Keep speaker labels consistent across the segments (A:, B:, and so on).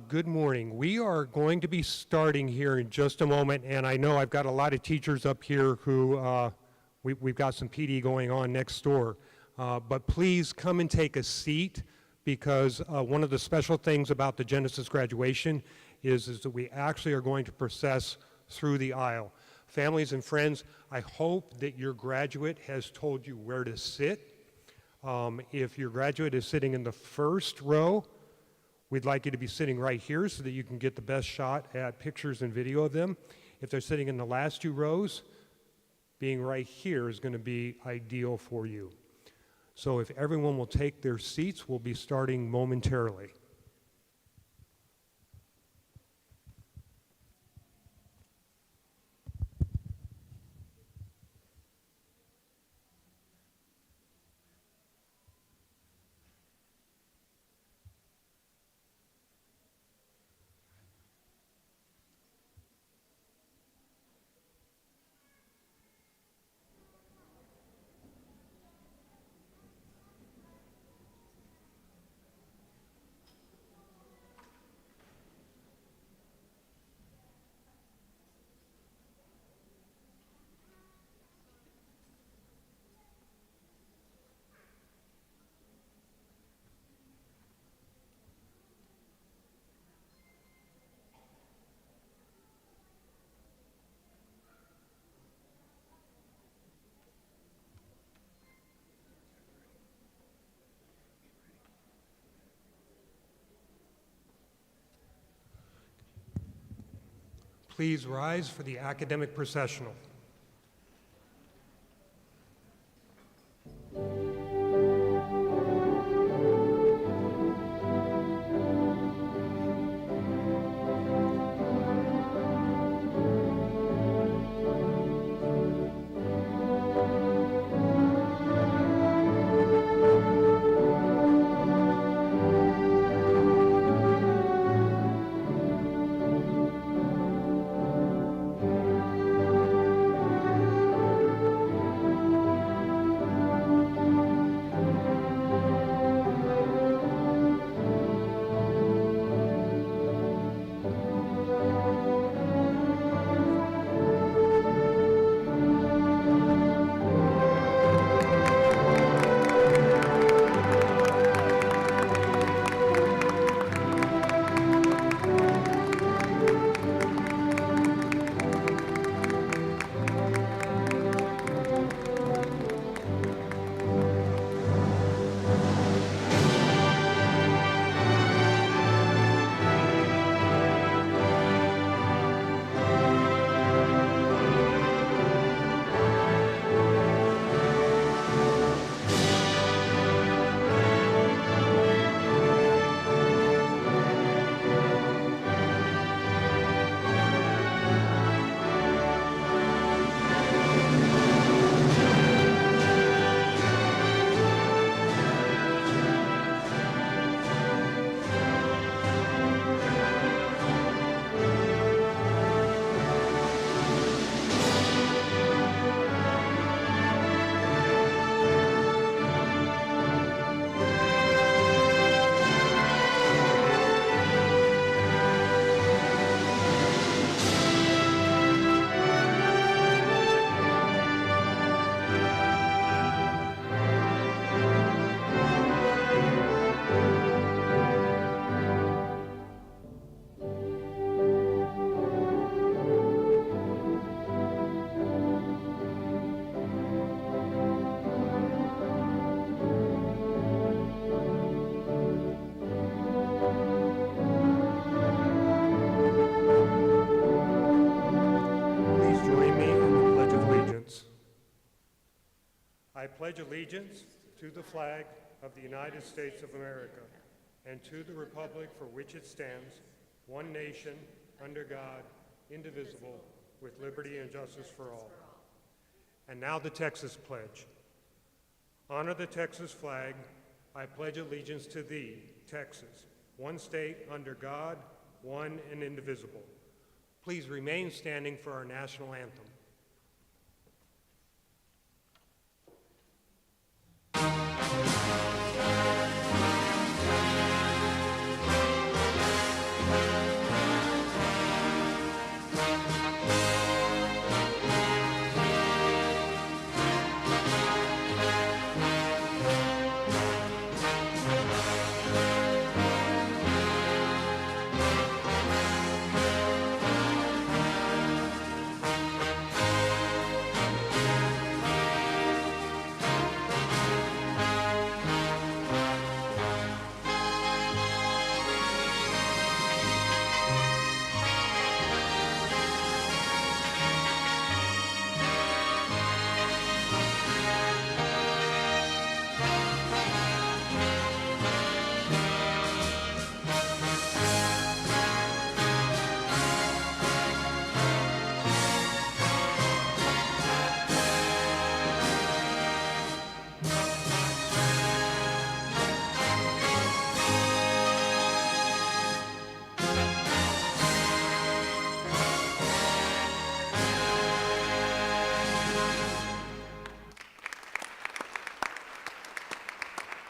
A: Good morning. We are going to be starting here in just a moment, and I know I've got a lot of teachers up here who we've got some PD going on next door. But please come and take a seat, because one of the special things about the Genesis graduation is that we actually are going to process through the aisle. Families and friends, I hope that your graduate has told you where to sit. If your graduate is sitting in the first row, we'd like you to be sitting right here so that you can get the best shot at pictures and video of them. If they're sitting in the last two rows, being right here is going to be ideal for you. So if everyone will take their seats, we'll be starting momentarily. Please rise for the academic processional. I pledge allegiance to the flag of the United States of America and to the republic for which it stands, one nation, under God, indivisible, with liberty and justice for all. And now the Texas Pledge. Honor the Texas flag. I pledge allegiance to thee, Texas, one state under God, one and indivisible. Please remain standing for our national anthem.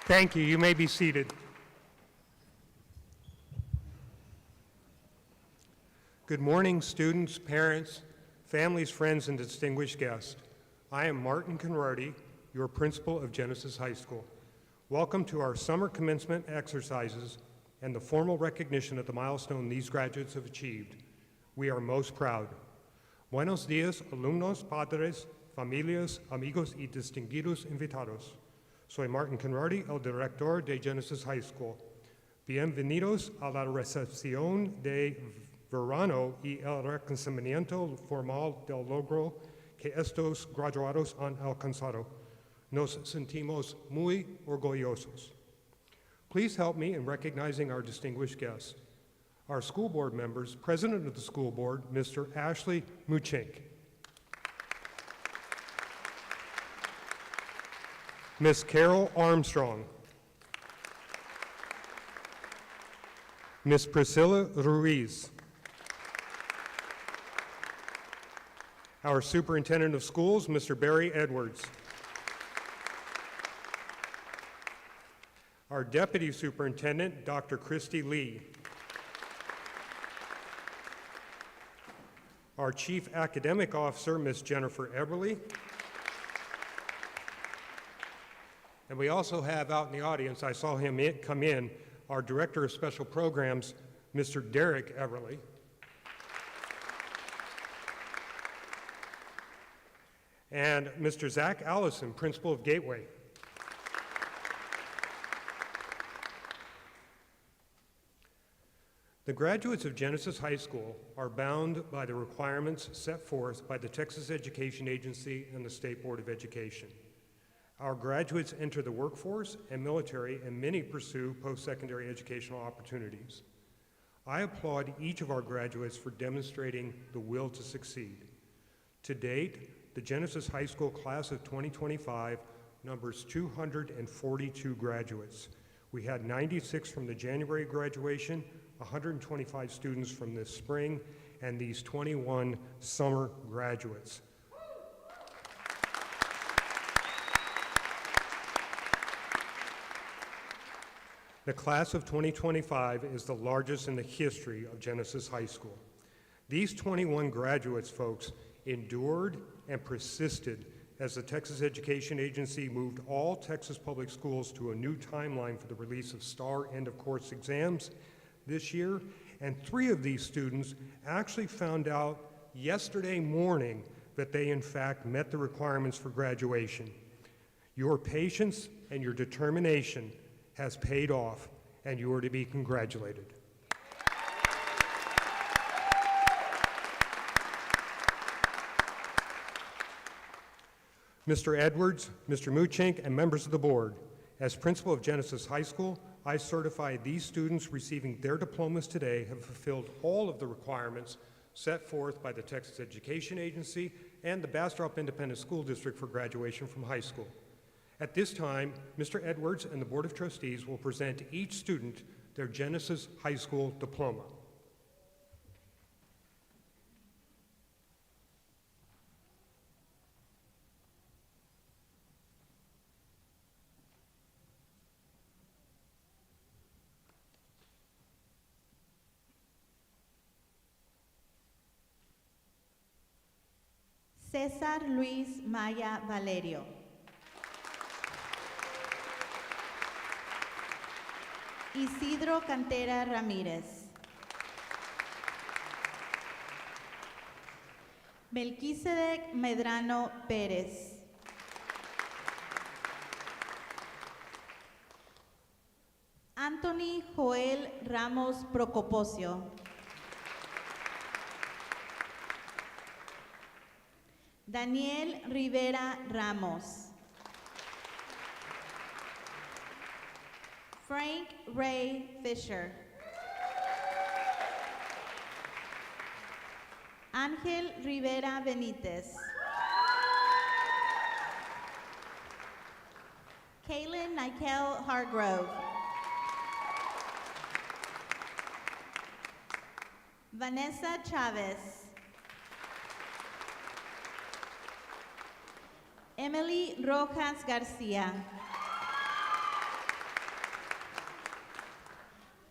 A: Thank you. You may be seated. Good morning, students, parents, families, friends, and distinguished guests. I am Martin Conradi, your principal of Genesis High School. Welcome to our summer commencement exercises and the formal recognition of the milestone these graduates have achieved. We are most proud. Buenos días, alumnos, padres, familias, amigos y distinguidos invitados. Soy Martin Conradi, el director de Genesis High School. Bienvenidos a la recepción de verano y el reconocimiento formal del logro que estos graduados han alcanzado. Nos sentimos muy orgullosos. Please help me in recognizing our distinguished guests. Our school board members, President of the school board, Mr. Ashley Muchink. Ms. Carol Armstrong. Ms. Priscilla Ruiz. Our Superintendent of Schools, Mr. Barry Edwards. Our Deputy Superintendent, Dr. Christy Lee. Our Chief Academic Officer, Ms. Jennifer Eberly. And we also have out in the audience, I saw him come in, our Director of Special Programs, Mr. Derek Eberly. And Mr. Zach Allison, Principal of Gateway. The graduates of Genesis High School are bound by the requirements set forth by the Texas Education Agency and the State Board of Education. Our graduates enter the workforce and military, and many pursue post-secondary educational opportunities. I applaud each of our graduates for demonstrating the will to succeed. To date, the Genesis High School class of 2025 numbers 242 graduates. We had 96 from the January graduation, 125 students from this spring, and these 21 summer graduates. The class of 2025 is the largest in the history of Genesis High School. These 21 graduates, folks, endured and persisted as the Texas Education Agency moved all Texas public schools to a new timeline for the release of STAR end-of-course exams this year, and 3 of these students actually found out yesterday morning that they in fact met the requirements for graduation. Your patience and your determination has paid off, and you are to be congratulated. Mr. Edwards, Mr. Muchink, and members of the board, as principal of Genesis High School, I certify these students receiving their diplomas today have fulfilled all of the requirements set forth by the Texas Education Agency and the Bastrop Independent School District for graduation from high school. At this time, Mr. Edwards and the Board of Trustees will present to each student their Genesis High School diploma.
B: César Luis Maya Valerio. Isidro Cantera Ramírez. Melquisedec Medrano Pérez. Anthony Joel Ramos Procoposio. Daniel Rivera Ramos. Frank Ray Fisher. Ángel Rivera Benítez. Kaylin Nikel Hargrove. Vanessa Chavez. Emily Rojas Garcia.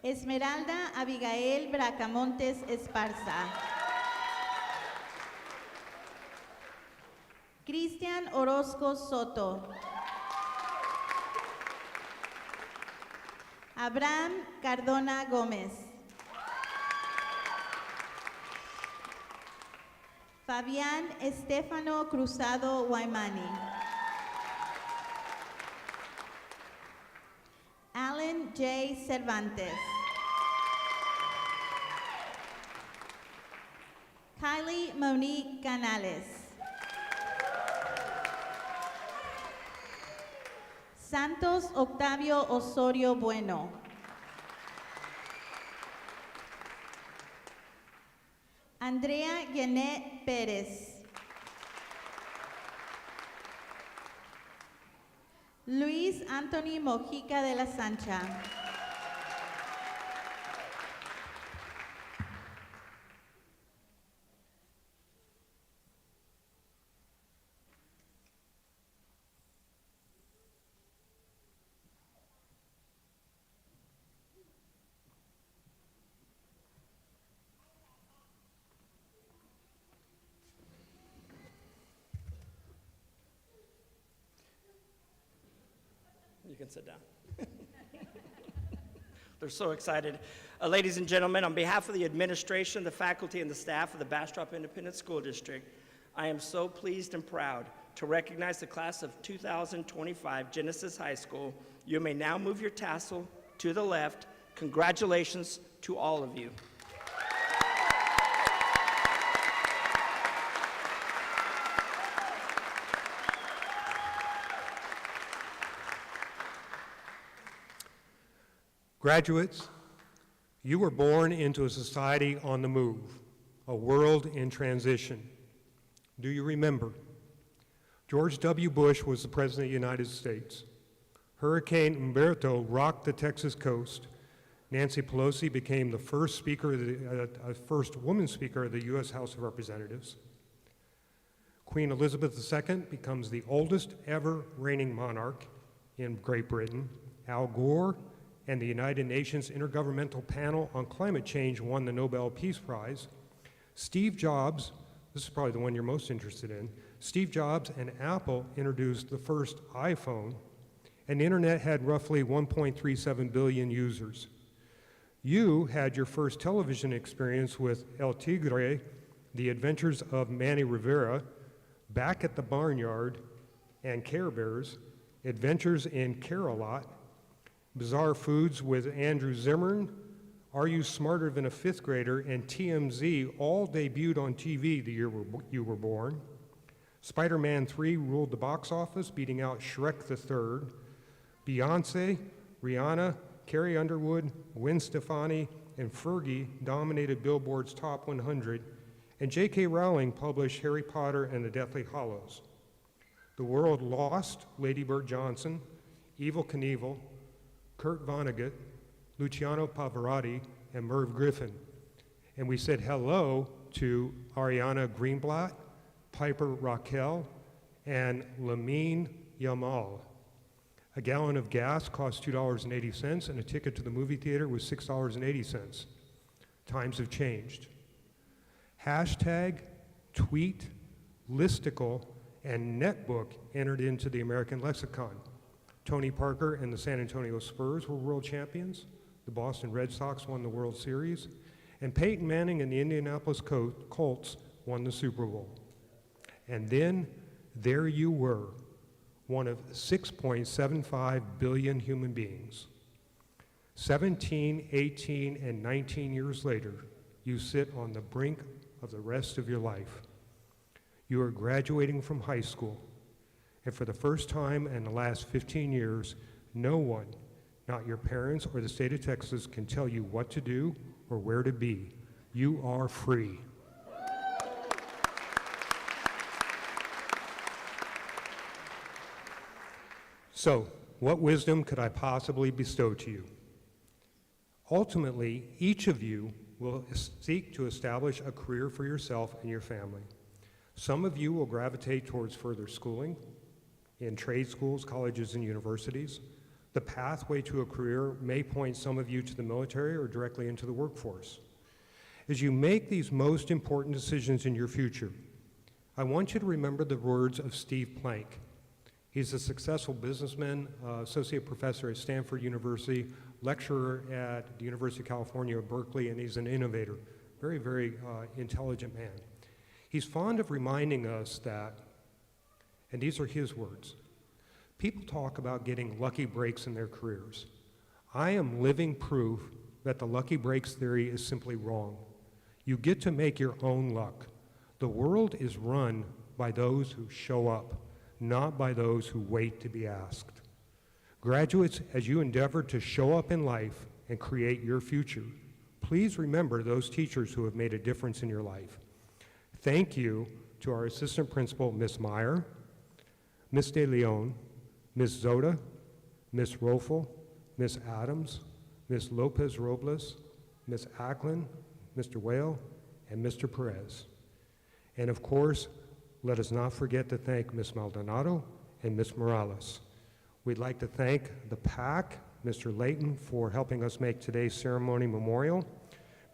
B: Esmeralda Abigail Bracamontes Esparza. Cristian Orozco Soto. Abraham Cardona Gómez. Fabián Estefano Cruzado Guaymani. Alan J. Cervantes. Kylie Monique Canales. Santos Octavio Osorio Bueno. Andrea Yenet Pérez. Luis Anthony Mojica de la Sancha.
C: You can sit down. They're so excited. Ladies and gentlemen, on behalf of the administration, the faculty, and the staff of the Bastrop Independent School District, I am so pleased and proud to recognize the class of 2025 Genesis High School. You may now move your tassel to the left. Congratulations to all of you.
A: Graduates, you were born into a society on the move, a world in transition. Do you remember? George W. Bush was the President of the United States. Hurricane Humberto rocked the Texas coast. Nancy Pelosi became the first first woman speaker of the U.S. House of Representatives. Queen Elizabeth II becomes the oldest ever reigning monarch in Great Britain. Al Gore and the United Nations Intergovernmental Panel on Climate Change won the Nobel Peace Prize. Steve Jobs, this is probably the one you're most interested in, Steve Jobs and Apple introduced the first iPhone, and the internet had roughly 1.37 billion users. You had your first television experience with El Tigre, The Adventures of Manny Rivera, Back at the Barnyard, and Care Bears, Adventures in Care-a-Lot, Bizarre Foods with Andrew Zimmern, Are You Smarter Than a Fifth Grader, and TMZ all debuted on TV the year you were born. Spider-Man 3 ruled the box office, beating out Shrek the Third. Beyonce, Rihanna, Carrie Underwood, Gwen Stefani, and Fergie dominated Billboard's Top 100, and J.K. Rowling published Harry Potter and the Deathly Hallows. The world lost Lady Bird Johnson, Evel Knievel, Kurt Vonnegut, Luciano Pavarotti, and Merv Griffin. And we said hello to Ariana Greenblatt, Piper Raquel, and Lamine Yamal. A gallon of gas cost $2.80, and a ticket to the movie theater was $6.80. Times have changed. Hashtag, tweet, listicle, and netbook entered into the American lexicon. Tony Parker and the San Antonio Spurs were world champions. The Boston Red Sox won the World Series. And Peyton Manning and the Indianapolis Colts won the Super Bowl. And then there you were, one of 6.75 billion human beings. 17, 18, and 19 years later, you sit on the brink of the rest of your life. You are graduating from high school, and for the first time in the last 15 years, no one, not your parents or the state of Texas, can tell you what to do or where to be. You are free. So, what wisdom could I possibly bestow to you? Ultimately, each of you will seek to establish a career for yourself and your family. Some of you will gravitate towards further schooling in trade schools, colleges, and universities. The pathway to a career may point some of you to the military or directly into the workforce. As you make these most important decisions in your future, I want you to remember the words of Steve Plank. He's a successful businessman, associate professor at Stanford University, lecturer at the University of California at Berkeley, and he's an innovator. Very, very intelligent man. He's fond of reminding us that, and these are his words, people talk about getting lucky breaks in their careers. I am living proof that the lucky breaks theory is simply wrong. You get to make your own luck. The world is run by those who show up, not by those who wait to be asked. Graduates, as you endeavor to show up in life and create your future, please remember those teachers who have made a difference in your life. Thank you to our assistant principal, Ms. Meyer, Ms. De Leon, Ms. Zoda, Ms. Rofel, Ms. Adams, Ms. Lopez Robles, Ms. Acklin, Mr. Whale, and Mr. Perez. And of course, let us not forget to thank Ms. Maldonado and Ms. Morales. We'd like to thank the PAC, Mr. Layton, for helping us make today's ceremony memorial.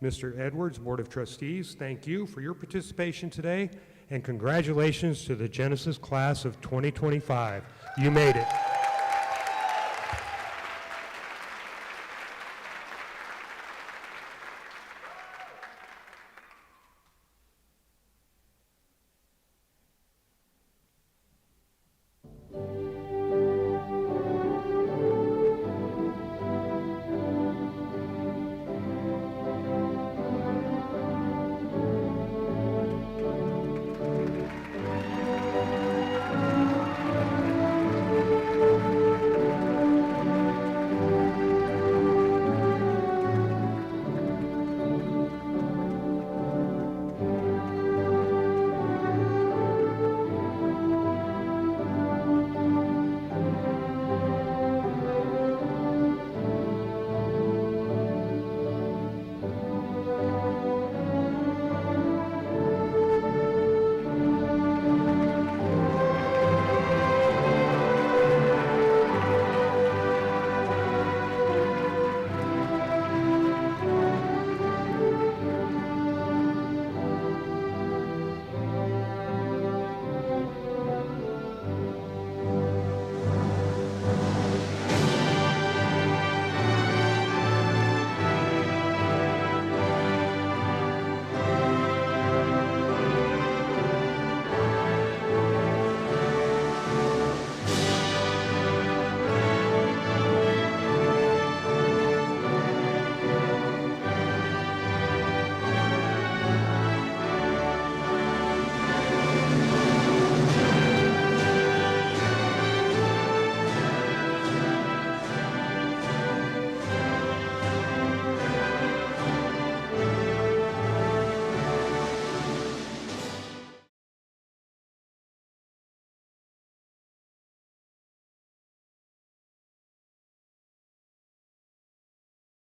A: Mr. Edwards, Board of Trustees, thank you for your participation today, and congratulations to the Genesis class of 2025. You made it.